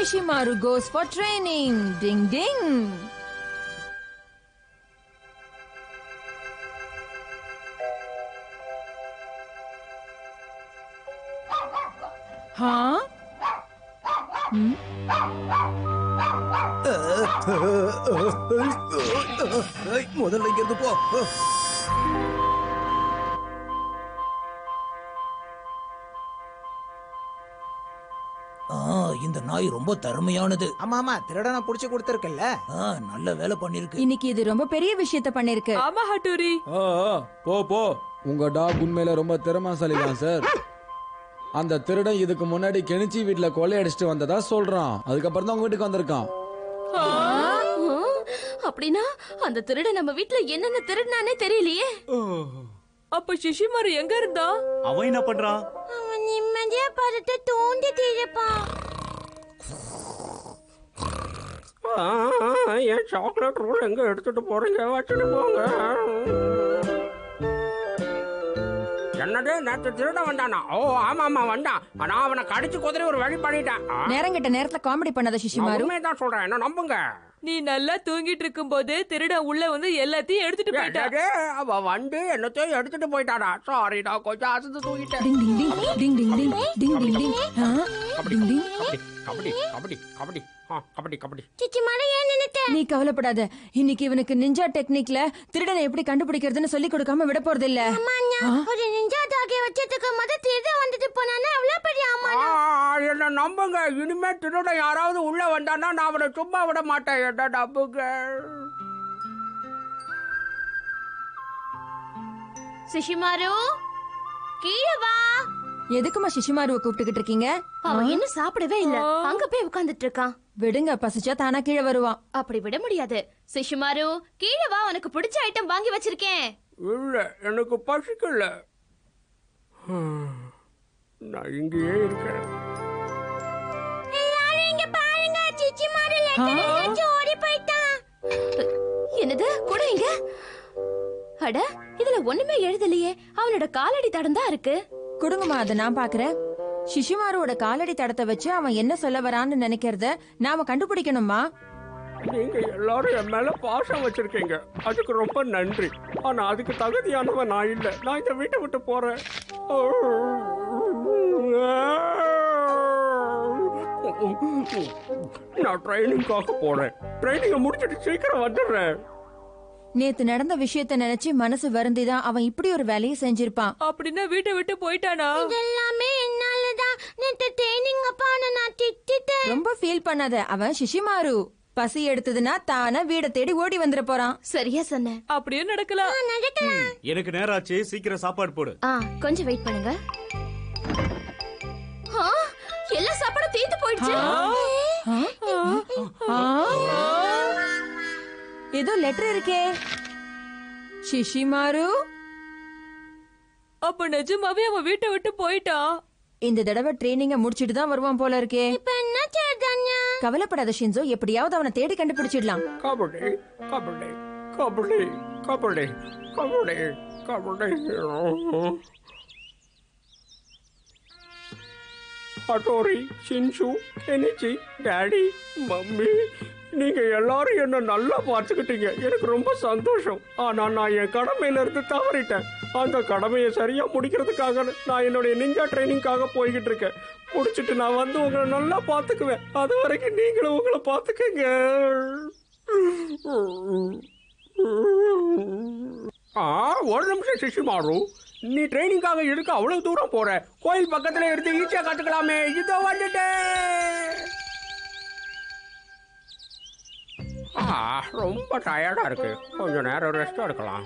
Shishimaru goes for training. Ding ding. Huh? முதல்ல இங்கிருந்து போ. இந்த நாய் ரொம்ப திறமையானது. ஆமா திருடனை புடிச்சு கொடுத்திருக்கல. நல்ல வேலை பண்ணிருக்கு. இன்னைக்கு இது ரொம்ப பெரிய விஷயத்த பண்ணிருக்கு. ஆமா ஹட்டூரி. போ உங்க டாக் உண்மையில ரொம்ப திறமைசாலி தான் சார். அந்த திருடன் இதுக்கு முன்னாடி கெனிச்சி வீட்டுல கொள்ளையடிச்சிட்டு வந்ததா சொல்றான். அதுக்கப்புறம் தான் உங்க வீட்டுக்கு வந்திருக்கான். அப்படின்னா அந்த திருடன் நம்ம வீட்டுல என்னென்ன திருடனானே தெரியலையே. அப்ப சிஷிமாரு எங்க இருந்தா? அவன் என்ன பண்றான்? அவன் நிம்மதியா படுத்து தூண்டிட்டு இருப்பான். என் சாக்லேட் ரோல் எங்க எடுத்துட்டு போறீங்க? வச்சுட்டு போங்க. என்னது நேற்று திருட வந்தானா? ஓ ஆமா வந்தான். ஆனா அவனை கடிச்சு குதிரை ஒரு வழி பண்ணிட்டான். நேரங்கிட்ட நேரத்துல காமெடி பண்ணாத ஷிஷிமாரு. உண்மைதான் சொல்றேன், என்ன நம்புங்க. நீ நல்லா தூங்கிட்டு இருக்கும் போது திருடன் உள்ள வந்து எல்லாத்தையும் எடுத்துட்டு போயிட்டான். அவ வந்து என்னத்தையும் எடுத்துட்டு போயிட்டானா? சாரி, நான் கொஞ்சம் அசந்து தூங்கிட்டேன். டிங் டிங் டிங் டிங் டிங் டிங் டிங் டிங் டிங். கபடி டிங் டிங். கபடி கபடி கபடி கபடி கபடி. சிச்சிமாரு ஏன் நின்னுட்ட? நீ கவலைப்படாத. இன்னைக்கு இவனுக்கு நிஞ்சா டெக்னிக்ல திருடனை எப்படி கண்டுபிடிக்கிறதுன்னு சொல்லி கொடுக்காம விட போறது இல்ல. ஒரு நிஞ்சா டாகை வச்சிட்டு முத திருடன் வந்துட்டு போனானே அவ்வளவு பெரிய ஆமானா. என்ன நம்புங்க. இனிமே திருடன் யாராவது உள்ள வந்தானா நான் அவனை சும்மா விட மாட்டேன். என்ன நம்புங்க. சிஷிமாரு கீழே வா. எதுக்குமா ஷிஷிமாருவை கூப்பிட்டுக்கிட்டு இருக்கீங்க? அவன் இன்னும் சாப்பிடவே இல்ல. அங்க போய் உட்கார்ந்துட்டு இருக்கான். விடுங்க, பசிச்சா தானா கீழே வருவான். அப்படி விட முடியாது. சிஷிமாரு கீழே வா, உனக்கு பிடிச்ச ஐட்டம் வாங்கி வச்சிருக்கேன். இல்ல, எனக்கு பசிக்கல. நான் இங்கேயே இருக்கிறேன். எல்லாரும் இங்க பாருங்க, சிச்சிமாரு லெட்டர் ஓடி போயிட்டான். என்னது கூட இங்க? அட, இதுல ஒண்ணுமே எழுதலையே. அவனோட காலடி தடம் தான் இருக்கு. கொடுங்கம்மா, அதை நான் பாக்குறேன். ஷிஷிமாருவோட காலடி தடத்தை வச்சு அவன் என்ன சொல்ல வரான்னு நினைக்கிறத நாம கண்டுபிடிக்கணுமா? நீங்க எல்லாரும் என் மேல பாசம் வச்சிருக்கீங்க, அதுக்கு ரொம்ப நன்றி. ஆனா அதுக்கு தகுதியானவன் நான் இல்ல. நான் இந்த வீட்டை விட்டு போறேன். நான் ட்ரைனிங்காக போறேன். ட்ரைனிங்க முடிச்சிட்டு சீக்கிரம் வந்துடுறேன். நேத்து நடந்த விஷயத்த நினைச்சு மனசு வருந்திதான் அவன் இப்படி ஒரு வேலையை செஞ்சிருப்பான். அப்படின்னா வீட்டை விட்டு போயிட்டானா? இதெல்லாமே என்னாலதான். நேத்து ட்ரைனிங் அப்ப நான் திட்டிட்டேன். ரொம்ப ஃபீல் பண்ணாத. அவன் ஷிஷிமாரு. பசி எடுத்ததுன்னா தானா வீட தேடி ஓடி வந்துட போறான். சரியா சொன்ன. அப்படியே நடக்கலாம். எனக்கு நேரம் ஆச்சு, சீக்கிரம் சாப்பாடு போடு. கொஞ்சம் வெயிட் பண்ணுங்க. எல்லா சாப்பாடும் தீர்த்து போயிடுச்சு. ஏதோ லெட்டர் இருக்கே. ஷிஷிமாரு, அப்ப நிஜமாவே அவன் வீட்டை விட்டு போயிட்டான். இந்த தடவை ட்ரெயினிங்க முடிச்சிட்டு தான் வருவான் போல இருக்கே. இப்ப என்ன செய்யறதா냐? கவலைப்படாத ஷின்சோ, எப்படியாவது அவனை தேடி கண்டுபிடிச்சிடலாம். Kabaddi kabaddi kabaddi kabaddi kabaddi kabaddi. Hattori, Shinzo, Kenichi, daddy, mummy, நீங்க எல்லாரும் என்ன நல்லா பார்த்துக்கிட்டீங்க. எனக்கு ரொம்ப சந்தோஷம். ஆனா நான் என் கடமையில இருந்து தவறிட்டேன். அந்த கடமையை சரியா முடிக்கிறதுக்காக நான் என்னுடைய நிஞ்சா ட்ரைனிங்காக போய்கிட்டு இருக்கேன். முடிச்சிட்டு நான் வந்து உங்களை நல்லா பார்த்துக்குவேன். அது வரைக்கும் நீங்களும் உங்களை பார்த்துக்கங்க. ஒரு நிமிஷம் சிஷிமாரு, நீ ட்ரைனிங்காக இருக்க அவ்வளவு தூரம் போற. கோயில் பக்கத்துல இருந்து ஈஸியா கத்துக்கலாமே. இதோ வந்துட்டேன். ரொம்ப டயர்டா இருக்கு. கொஞ்ச நேரம் ரெஸ்ட் எடுக்கலாம்.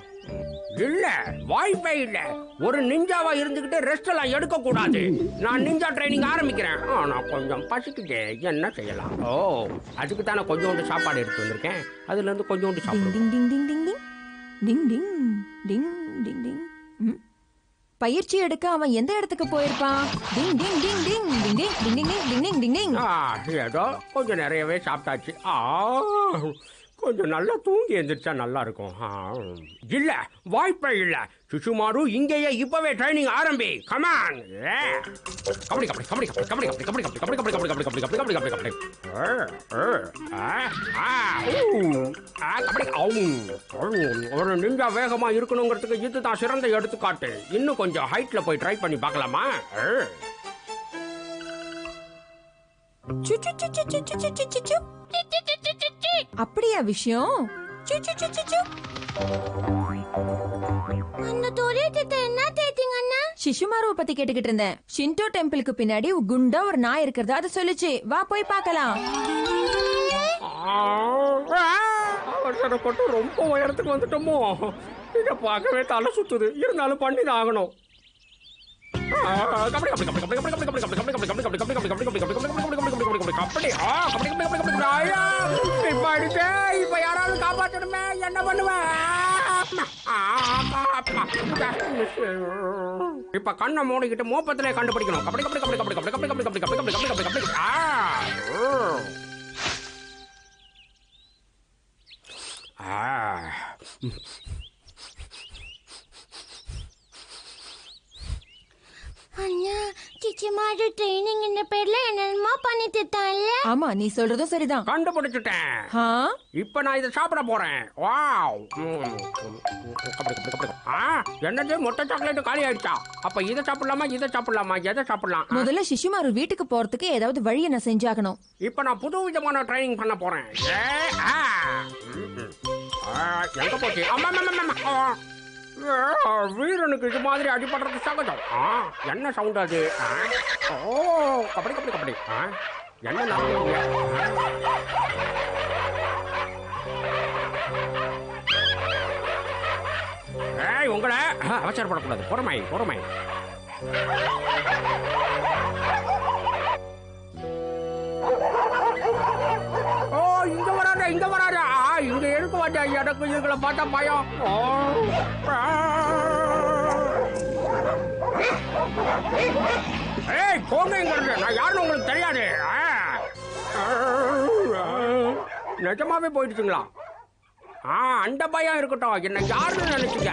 இல்ல, வாய்ப்பே இல்ல. ஒரு நிஞ்சாவா இருந்துகிட்டு ரெஸ்ட் எல்லாம் எடுக்க கூடாது. நான் நிஞ்சா ட்ரைனிங் ஆரம்பிக்கிறேன். ஆனா கொஞ்சம் பசிக்குது, என்ன செய்யலாம்? ஓ, அதுக்கு தானே கொஞ்சோண்டு சாப்பாடு எடுத்து வந்திருக்கேன். அதுல இருந்து கொஞ்சோண்டு சாப்பிடு. டிங் டிங் டிங் டிங் டிங் டிங் டிங் டிங் டிங். பயிற்சி எடுக்க அவன் எந்த இடத்துக்கு போயிருப்பான்? டிங் டிங் டிங் டிங் டிங் டிங் டிங் டிங் டிங் டிங் டிங் டிங். ஏதோ கொஞ்சம் நிறையவே சாப்பிட்டாச்சு. கொஞ்சம் நல்லா தூங்கி எந்திரிச்சா நல்லா இருக்கும். இல்ல வாய்ப்பே இல்ல. சுஷுமாரு இங்கேயே இப்பவே ட்ரைனிங் ஆரம்பி. கமான். கபடி கபடி கபடி கபடி கபடி கபடி கபடி கபடி கபடி கபடி கபடி கபடி கபடி கபடி கபடி கபடி. ஒரு நிஞ்சா வேகமா இருக்கணுங்கிறதுக்கு இதுதான் சிறந்த எடுத்துக்காட்டு. இன்னும் கொஞ்சம் ஹைட்ல போய் ட்ரை பண்ணி பார்க்கலாமா? அப்படியா விஷயம்? அந்த தோரியத்தை என்ன தேய்த்தீங்க அண்ணா? சிசுமாருவை பத்தி கேட்டுக்கிட்டு இருந்தேன். ஷின்டோ டெம்பிளுக்கு பின்னாடி குண்டா ஒரு நாய் இருக்கிறது அது சொல்லுச்சு. வா போய் பார்க்கலாம். அவசரப்பட்டு ரொம்ப உயரத்துக்கு வந்துட்டோமோ? இதை பார்க்கவே தலை சுத்துது. இருந்தாலும் பண்ணிதான் ஆகணும். இப்ப யாராவது காப்பாற்றணுமே, என்ன பண்ணுவேன்? இப்ப கண்ணை மூடிக்கிட்டு மோப்பத்திலே கண்டுபிடிக்கணும். கபடி கபடி கபடி கபடி கபடி கபடி கபடி கபடி கபடி கபடி கபடி கபடி. அண்ணா சிச்சிமாரு ட்ரைனிங் இந்த பேர்ல என்னென்னமோ பண்ணி தத்தான்ல. ஆமா, நீ சொல்றதும் சரிதான். கண்டுபிடிச்சிட்டேன். இப்ப நான் இதை சாப்பிட போறேன். வாவ். என்னது மொட்டை சாக்லேட் காலி ஆயிடுச்சா? அப்ப இதை சாப்பிடலாமா இதை சாப்பிடலாமா எதை சாப்பிடலாம்? முதல்ல சிசுமாரு வீட்டுக்கு போறதுக்கு ஏதாவது வழியை நான் செஞ்சாகணும். இப்ப நான் புது விதமான ட்ரைனிங் பண்ண போறேன். எங்க போச்சு? வீரனுக்கு இது மாதிரி அடிபடுறது சகஜம். என்ன சவுண்ட் அது? ஓ கபடி கபடி கபடி. என்ன நடக்குது? உங்களை அவசரப்படக்கூடாது. பொறுமை பொறுமை. ஓ இங்க வராத இங்க வராத. இங்க எதுக்கு வாட்டா? எனக்கு இதுகளை பார்த்தா பயம். ஏய் போங்கிறது நான் யாருன்னு உங்களுக்கு தெரியாது. நிஜமாவே போயிடுச்சுங்களா? அந்த பயம் இருக்கட்டும். என்ன யாருன்னு நினைச்சுக்க.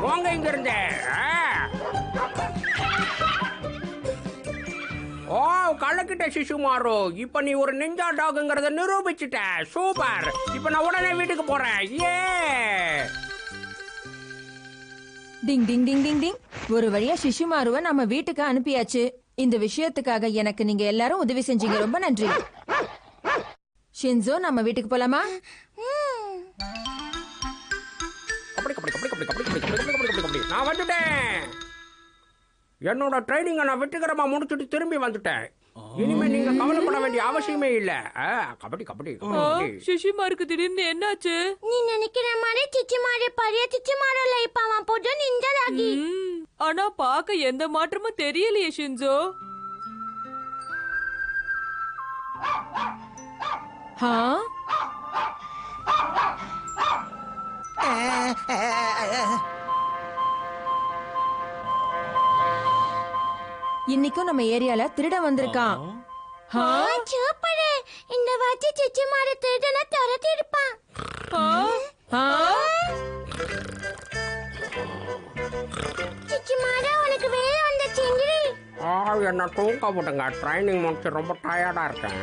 போங்க இங்க இருந்து. ஓ கலக்கிட்ட சிசுமாரு. இப்ப நீ ஒரு நிஞ்சா டாக்ங்கறத நிரூபிச்சிட்ட. சூப்பர். இப்ப நான் உடனே வீட்டுக்கு போறேன். ஏ டிங் டிங் டிங் டிங் டிங். ஒரு வழியா சிசுமாருவை நம்ம வீட்டுக்கு அனுப்பியாச்சு. இந்த விஷயத்துக்காக எனக்கு நீங்க எல்லாரும் உதவி செஞ்சீங்க. ரொம்ப நன்றி. ஷின்சோ, நம்ம வீட்டுக்கு போலாமா? நான் வந்துட்டேன். என்னோட ட்ரைனிங்கை நான் வெற்றிகரமா முடிச்சுட்டு திரும்பி வந்துட்டேன். இனிமே நீங்க கவலைப்பட வேண்டிய அவசியமே இல்ல. கபடி கபடி கபடி. சிசுமாருக்கு திடீர்னு என்னாச்சு? நீ நினைக்கிற மாதிரி சிச்சிமாரு பழைய சிச்சிமாரு இல்ல. இப்ப அவன் புது நிஞ்சா டாகி. ஆனா பாக்க எந்த மாற்றமும் தெரியலையே ஷின்சோ. இன்னைக்கும் நம்ம ஏரியால திருடன் வந்திருக்கான். சூப்பர். இந்த வாட்டி சிச்சிமாரு திருடனை துரத்தி இருப்பான். சிச்சிமாரு உனக்கு வேலை வந்துச்சு. என்ன தூக்க விடுங்க. ட்ரைனிங் முடிச்சு ரொம்ப டயர்டா இருக்கேன்.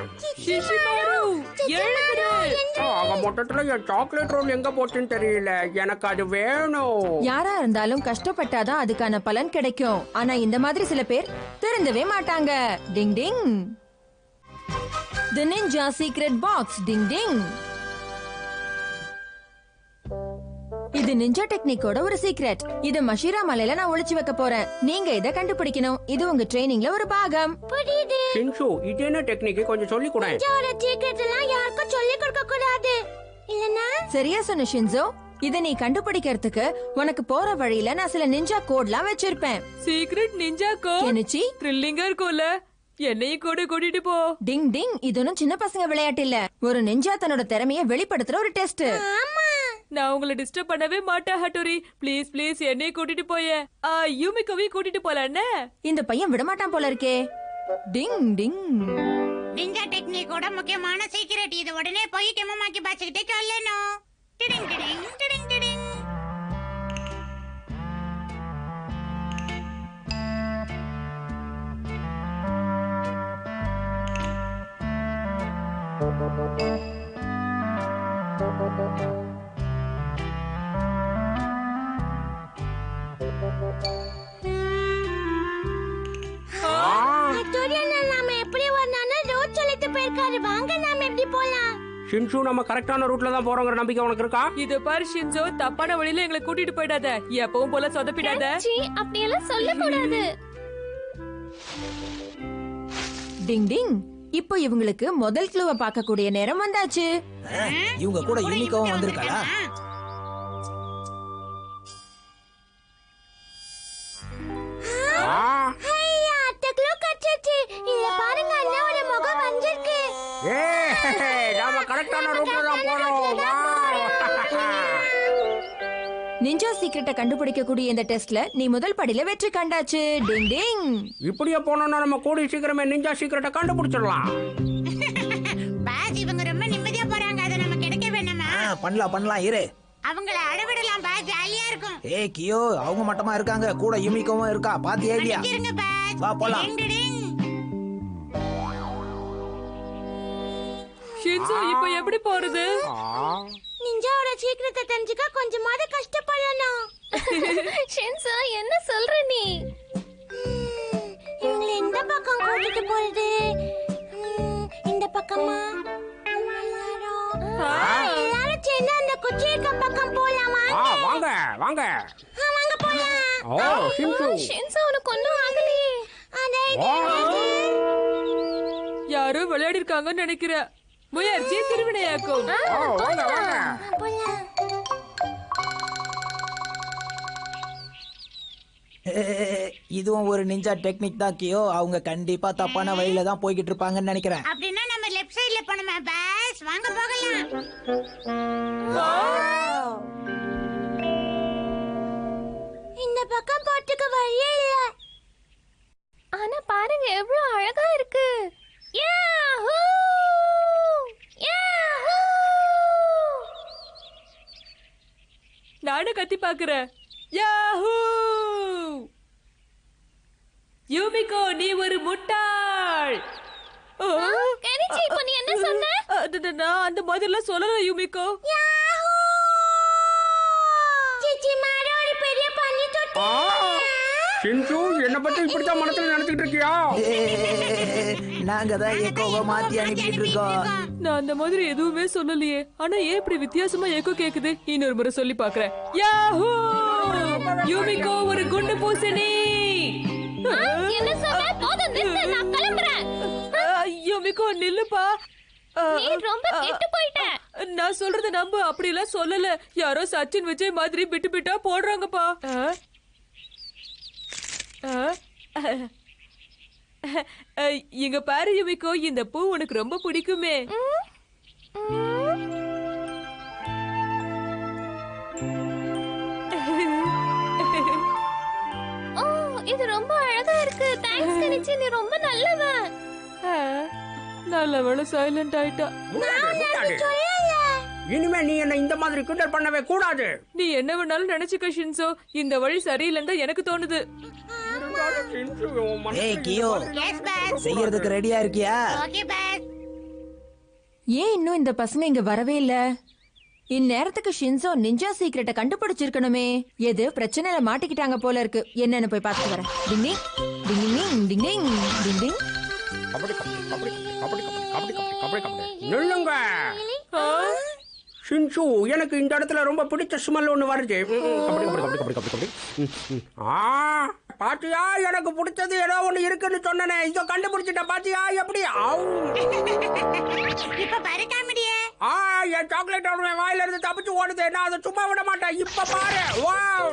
ஆக மொத்தத்துல என் சாக்லேட் ரோல் எங்க போச்சுன்னு தெரியல. எனக்கு அது வேணும். யாரா இருந்தாலும் கஷ்டப்பட்டாதான் அதுக்கான பலன் கிடைக்கும். ஆனா இந்த மாதிரி சில பேர் திருந்தவே மாட்டாங்க. டிங் டிங். The Ninja Secret Box. டிங் டிங். இது நிஞ்சா டெக்னிக்கோட ஒரு சீக்ரெட். இது மஷிரா மலையில நான் ஒளிச்சு வைக்க போறேன். நீங்க இத கண்டுபிடிக்கணும். இது உங்க ட்ரெயினிங்ல ஒரு பாகம். புரியுது. ஷின்சு, இது என்ன டெக்னிக்? கொஞ்சம் சொல்லி கொடு. நிஞ்சாவோட சீக்ரெட் எல்லாம் யாருக்கும் சொல்லி கொடுக்க கூடாது. இல்லனா? சரியா சொன்ன ஷின்சோ. இத நீ கண்டுபிடிக்கிறதுக்கு உனக்கு போற வழியில நான் சில நிஞ்சா கோட்லாம் வச்சிருப்பேன். Secret ninja code. என்னச்சி? த்ரில்லிங்கா இருக்கும்ல. என்னையும் கூட கூட்டிட்டு போ. டிங் டிங். இது ஒன்னும் சின்ன பசங்க விளையாட்டு இல்ல. ஒரு நிஞ்சா தன்னோட திறமையை வெளிப்படுத்துற ஒரு டெஸ்ட். ஆமா. நான் உங்களை டிஸ்டர்ப் பண்ணவே மாட்டேன் ஹட்டோரி. ப்ளீஸ் ப்ளீஸ் என்னைய கூட்டிட்டு போய. யூமிகோவையும் கூட்டிட்டு போலானே. இந்த பையன் விடமாட்டான் போல இருக்கே. டிங் டிங். நிஞ்சா டெக்னிக்கோட முக்கியமான சீக்ரெட் இது. உடனே போய் டெமோமாக்கி பாச்சுக்கிட்டே சொல்லணும். டிடிங் டிடிங் டிடிங் டிடிங். நாம எப்படி வரணும்னா ரோட் சொல்லிட்டு போயிருக்காரு. வாங்க நாம எப்படி போலாம்? ஷின்சு நம்ம கரெக்டான ரூட்ல தான் போறோங்கிற நம்பிக்கை உனக்கு இருக்கா? இது பாரு ஷின்சோ, தப்பான வழியில எங்களை கூட்டிட்டு போயிடாத. எப்பவும் போல சொதப்பிடாத. அப்படி எல்லாம் சொல்லக்கூடாது. டிங் டிங். இப்போ இவங்களுக்கு முதல் க்ளூவை பார்க்கக்கூடிய நேரம் வந்தாச்சு. இவங்க கூட யூனிகாவும் வந்திருக்காளா? ஐயா, டக்ளோ கட்சிச்சு. இத பாருங்க, அண்ணாவோட முகம் வந்திருக்கு. நாம கரெக்டான ரூட்ல தான் போறோம். நிஞ்சா சீக்ரெட்டை கண்டுபிடிக்கக்கூடிய இந்த டெஸ்ட்ல நீ முதல் படியில வெற்றி கண்டாச்சு. டிங் டிங். இப்படியே போனோம்னா நம்ம கூடி சீக்கிரமே நிஞ்சா சீக்கிரட்டை கண்டுபிடிச்சிடலாம். பாஸ் இவங்க ரொம்ப நிம்மதியா போறாங்க. அது நம்ம கிடைக்க வேணாமா? பண்ணலாம் இரு. அவங்கள அடவிடலாம் பாஸ், ஜாலியா இருக்கும். ஏய் கியோ, அவங்க மட்டமா இருக்காங்க, கூட யுமிகவும் இருக்கா. பாத்தியா இல்லையா? இருங்க பாஸ். வா போலாம். டிடிங் டிடிங். ஷின்சோ, இப்போ எப்படி போறது? நிஞ்சாவோட சீக்கிரத்தை தெரிஞ்சுக்க கொஞ்சமாவது கஷ்டப்படணும். ஷின்சோ, என்ன சொல்ற நீ? இவங்களை எந்த பக்கம் கூட்டிட்டு போறது? இந்த பக்கமா? எல்லாரும் சேர்ந்து அந்த குச்சி இருக்க பக்கம் போலாமா? வாங்க வாங்க வாங்க போலாம். ஓ ஷின்சு, ஷின்சோ உனக்கு ஒண்ணும் ஆகலையே. யாரோ விளையாடி இருக்காங்கன்னு நினைக்கிறேன். முயற்சி திருவினையாக்கும். வாங்க வாங்க. போலாம். இதுவும் ஒரு நிஞ்சா டெக்னிக் தான் கியோ. அவங்க கண்டிப்பா தப்பான வழியில தான் போய்கிட்டு இருப்பாங்கன்னு நினைக்கிறேன். அப்படின்னா நம்ம லெஃப்ட் சைடுல போணுமா பாஸ்? வாங்க போகலாம். இந்த பக்கம் போறதுக்கு வழியே இல்ல. ஆனா பாருங்க எவ்வளவு அழகா இருக்கு. யாஹூ! யாஹூ! நானும் கத்தி பாக்குறேன். யாஹூ! யூமிகோ, நீ ஒரு முட்டாள். கெனிச்சி, இப்போ நீ என்ன சொன்ன? நான் அந்த மாதிரிலாம் சொல்லல யூமிகோ. யாஹூ! சிச்சி மாற ஒரு பெரிய பன்னி தொட்டி. ஷின்சு, என்ன பத்தி இப்படித்தான் மனசுல நினைச்சிட்டு இருக்கியா? நாங்க தான் எக்கோவை மாத்தி அனுப்பிட்டு இருக்கோம். நான் அந்த மாதிரி எதுவுமே சொல்லலையே. ஆனா ஏன் இப்படி வித்தியாசமா ஏக்கோ கேக்குது? இன்னொரு முறை சொல்லி பாக்குறேன். யாஹூ! யூமிகோ ஒரு குண்டு பூசணி. என்ன சொன்ன? போதும் நிறுத்து, நான் கிளம்புறேன். யூமிகோ நில்லுப்பா. நீ ரொம்ப கெட்டு போயிட்ட. நான் சொல்றத நம்பு. அப்படி எல்லாம் சொல்லல. யாரோ சச்சின் விஜய் மாதிரி பிட்டு பிட்டா போடுறாங்கப்பா. இங்க பாரு யுமிகோ, இந்த பூ உனக்கு ரொம்ப பிடிக்குமே. ஓ, இது ரொம்ப அழகா இருக்கு. தேங்க்ஸ் கெனிச்சி, நீ ரொம்ப நல்லவன். நல்ல வேளை சைலண்ட் ஆயிட்டா. இனிமே நீ என்ன இந்த மாதிரி கிண்டல் பண்ணவே கூடாது. நீ என்ன வேணாலும் நினைச்சுக்க ஷின்சோ. இந்த வழி சரியில்லைன்னு தான் எனக்கு தோணுது. ஏய் கியோ, எஸ் பாஸ். செய்யறதுக்கு ரெடியா இருக்கியா? Okay pass. ஏன் இன்னும் இந்த பசங்க இங்க வரவே இல்ல? இந்நேரத்துக்கு ஷின்சோ நிஞ்சா சீக்ரெட்டை கண்டுபிடிச்சிருக்கணுமே. எது பிரச்சனையில மாட்டிக்கிட்டாங்க போல இருக்கு. என்னன்னு போய் பார்த்து வரேன். டிங் டிங் டிங் டிங் டிங் டிங் டிங் டிங். நில்லுங்க. ஷின்சு, எனக்கு இந்த இடத்துல ரொம்ப பிடிச்ச ஸ்மெல் ஒண்ணு வருது. பாத்தியா, எனக்கு பிடிச்சது ஏதோ ஒண்ணு இருக்குன்னு சொன்னனே. இதோ கண்டுபிடிச்சிட்டேன். பாத்தியா எப்படி? இப்ப பாரு காமெடியே. என் சாக்லேட் என் வாயில இருந்து தப்பிச்சு ஓடுது. நான் அதை சும்மா விட மாட்டேன். இப்ப பாரு. வாவ்!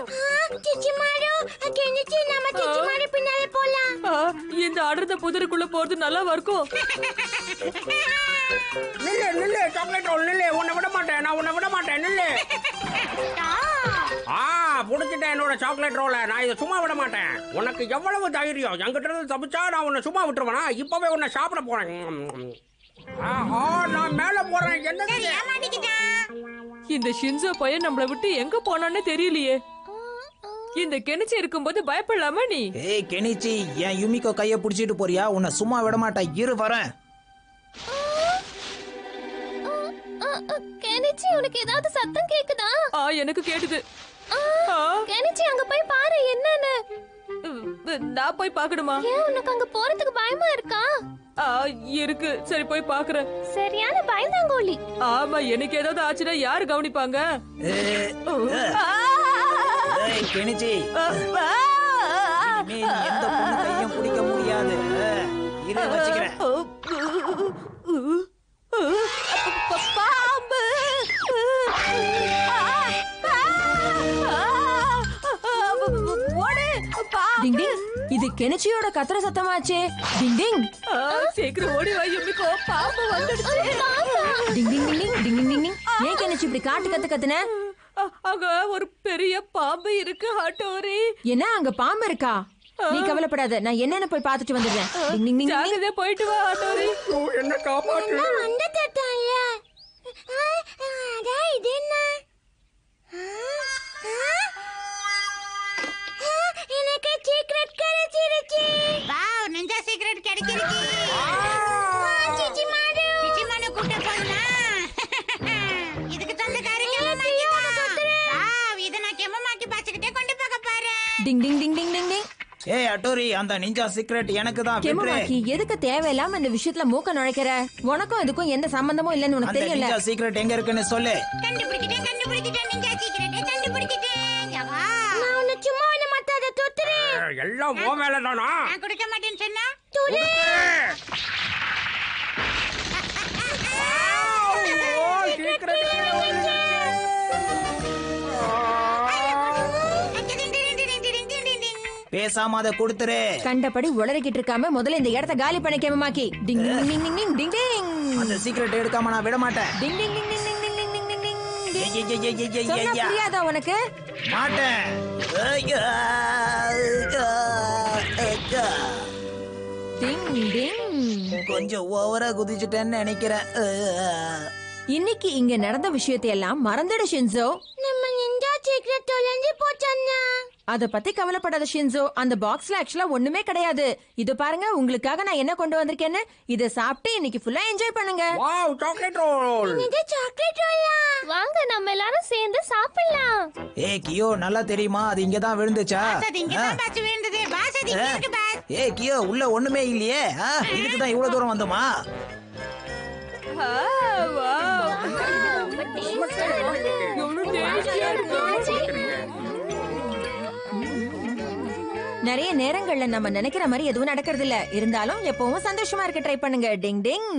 சிச்சி மாறு, கெனிச்சி, நம்ம சிச்சி மாறு பின்னால போலாம். இந்த அடர்ந்த புதருக்குள்ள போறது நல்லா இருக்கும். நில்லு நில்லு, சாக்லேட் நில்லு. உன்னை விட மாட்டேன். நான் உன்னை விட மாட்டேன். நில்லு. புடிச்சிட்டேன் என்னோட சாக்லேட் ரோல. நான் இதை சும்மா விட மாட்டேன். உனக்கு எவ்வளவு தைரியம்? என்கிட்ட இருந்து தப்பிச்சா நான் உன்னை சும்மா விட்டுருவேனா? இப்பவே உன்னை சாப்பிட போறேன். நான் மேல போறேன். என்ன இந்த ஷின்சோ பையன் நம்மள விட்டு எங்க போனான்னு தெரியலையே. இந்த கெனிச்சி இருக்கும்போது பயப்படலாமா நீ? ஏய் கெனிச்சி, என் யுமிகோ கைய புடிச்சிட்டு போறியா? உன்னை சும்மா விட மாட்டேன். இரு வரேன். கெனிச்சி, உனக்கு ஏதாவது சத்தம் கேக்குதா? எனக்கு கேட்டுது. கெனிச்சி, அங்க போய் பாரு என்னன்னு. நான் போய் பாக்கணுமா? ஏன் உனக்கு அங்க போறதுக்கு பயமா இருக்கா? இருக்கு. சரி போய் பாக்குறேன். சரியான பயந்தாங்கோலி. ஆமா, எனக்கு ஏதாவது ஆச்சுன்னா யாரு கவனிப்பாங்க? ஏய் கெனிச்சி, இனிமே நீ எந்த பொண்ணு கையும் பிடிக்க முடியாது. இரு வச்சுக்கிறேன். பாம்பு! டிங் டிங், இது கெனிச்சியோட கத்துற சத்தமாச்சே. டிங் டிங். சீக்கிரம் ஓடி வா யுமிகோ, பாம்பு வந்துடுச்சு. டிங் டிங் டிங் டிங் டிங் டிங் டிங். ஏன் கெனிச்சி இப்படி காட்டு கத்துன? அங்க ஒரு பெரிய பாம்பு இருக்கு ஹட்டோரி. என்ன அங்க பாம்பு இருக்கா? நீ கவலைப்படாத, நான் என்னன்னு போய் பார்த்துட்டு வந்துடுறேன். டிங் டிங் டிங் டிங். ஜாகிரதையா போயிட்டு வா ஹட்டோரி. என்ன காப்பாற்று. இது என்ன? எனக்கு சீக்ரெட் கிடைச்சிருச்சு. வாவ், நிஞ்சா சீக்ரெட் கிடைச்சிருக்கு. சிச்சிமாரு. சிச்சிமானு கூட்ட போறனா? இதுக்கு சொந்தக்காரங்க வாவ், இத நான் கெமமாக்கி பாத்துக்கிட்டே கொண்டு போக போறேன். டிங் டிங் டிங் டிங் டிங் டிங். ஏய் அட்டோரி, அந்த நிஞ்சா சீக்ரெட் எனக்கு தான். கெமமாக்கி, எதுக்கு தேவையில்லாம இந்த விஷயத்துல மூக்க நுழைக்கிற? உனக்கும் இதுக்கும் எந்த சம்பந்தமும் இல்லன்னு உனக்கு அந்த தெரியல. நிஞ்சா சீக்ரெட் எங்க இருக்குன்னு சொல்லு. கண்டுபிடிச்சிட்டேன் நிஞ்சா சீக்ரெட் கண்டுபிடிச்சிட்டேன். யவா, நான் உன்னை சும்மா விட மாட்டேன். அதை தூத்துறேன். எல்லாம் ஓ மேல தானா? நான் கொடுக்க மாட்டேன்னு சொன்னா துளி. பேசாம அதை கொடுத்துரு. கண்டபடி உளறிக்கிட்டு இருக்காம முதல்ல இந்த இடத்த காலி பண்ண கெமமாக்கி. டிங் டிங் டிங் டிங் டிங் டிங் டிங். அந்த சீக்ரெட் எடுக்காம நான் விட மாட்டேன். டிங் டிங் டிங் டிங் டிங் டிங் டிங் டிங் டிங் டிங். ஏய், ஏய், ஏய், ஏய், ஏய், சொன்னா ஏய், ஏய். புரியாதா உனக்கு? மாட்டேன். ஐயா, ஐயா, ஐயா. டிங் டிங். கொஞ்சம் ஓவரா குதிச்சுட்டேன்னு நினைக்கிறேன். இன்னைக்கு இங்க நடந்த விஷயத்தை எல்லாம் மறந்துடு ஷின்சோ. நம்ம நிஞ்சா சீக்ரெட் தொலைஞ்சு போச்சண்ணா. அத பத்தி கவலைப்படாத ஷின்சோ. அந்த பாக்ஸ்ல ஆக்சுவலா ஒண்ணுமே கிடையாது. இது பாருங்க, உங்களுக்காக நான் என்ன கொண்டு வந்திருக்கேன்னு. இத சாப்பிட்டு இன்னைக்கு ஃபுல்லா என்ஜாய் பண்ணுங்க. Wow, chocolate roll. இது சாக்லேட் ரோலா? வாங்க நம்ம எல்லாரும் சேர்ந்து சாப்பிடலாம். ஏய் கியோ, நல்லா தெரியுமா அது இங்க தான் விழுந்துச்சா? அது இங்க தான் பாத்து விழுந்தது. பாஸ் அது இங்க இருக்கு பாஸ். ஏய் கியோ, உள்ள ஒண்ணுமே இல்லையே. இதுக்கு தான் இவ்வளவு தூரம் வந்தோமா? ரொம்ப டேஸ்டியா இருக்கு. நிறைய நேரங்கள்ல நம்ம நினைக்கிற மாதிரி எதுவும் நடக்கிறது இல்ல. இருந்தாலும் எப்பவும் சந்தோஷமா இருக்க ட்ரை பண்ணுங்க. டிங் டிங்.